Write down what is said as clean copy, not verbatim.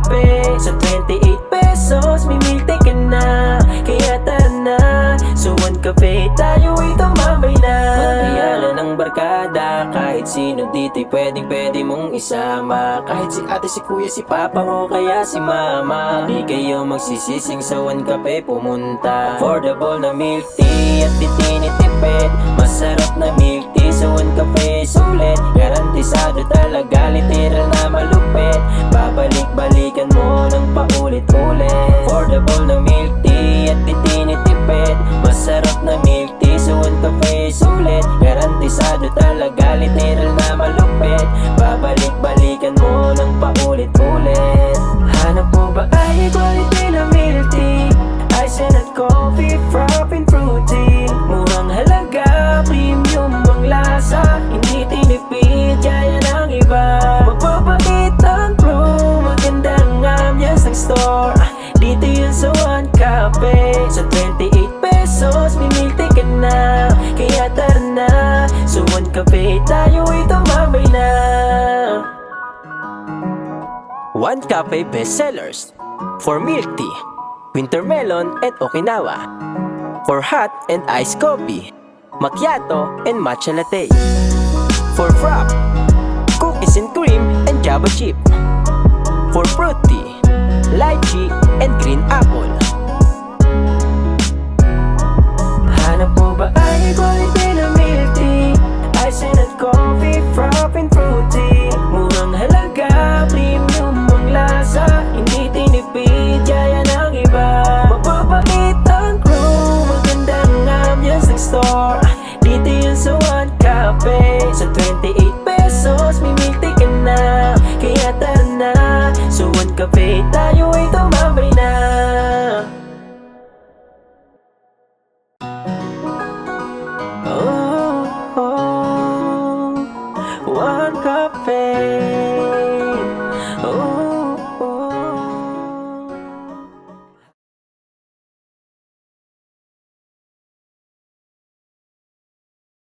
Cafe. Sa 28 pesos, may milk tea ka na. Kaya tara na, sa One Cafe tayo'y tumambay na. Magbiyalan ng barkada, kahit sino dito'y pwede mong isama. Kahit si ate, si kuya, si papa o kaya si mama, di kayo magsisising sa One Cafe pumunta. Affordable na milk tea at di tinitipid. Masarap na milk tea sa One Cafe, sulit. Garantisado talaga, literal na malupit. Babalik-balikan mo ng paulit-ulit. Affordable na milk tea at di tinitipid. Masarap na milk tea sa One Cafe, sulit. Garantisado talaga, literal na malupit. Babalik-balikan mo ng paulit-ulit. Hanap mo ba ay quality na milk tea? Ice and coffee, frap and fruity. Murang halaga, premium ang lasa. Hindi tinipid, kaya ng iba. Magpapakitang pro, magandang ambience ng store. Dito yun sa One Cafe. Sa 28 pesos, may milk tea ka na. Kaya tara na, sa One Cafe tayo'y tumambay na. One Cafe bestsellers for milk tea, winter melon and Okinawa. For hot and iced coffee, macchiato and matcha latte. For frap, cookies and cream and java chip. For fruity, lychee and green apple. Hanap mo ba ay quality na milk tea? Ice and coffee, frap and fruity. Murang halaga, premium ang lasa. Hindi tinipid, kaya ng iba. Magpapakitang crew, magandang ambience ng store. Dito yun sa One Cafe. Sa 28 pesos, may milk tea ka na. Kaya tara na, sa One Cafe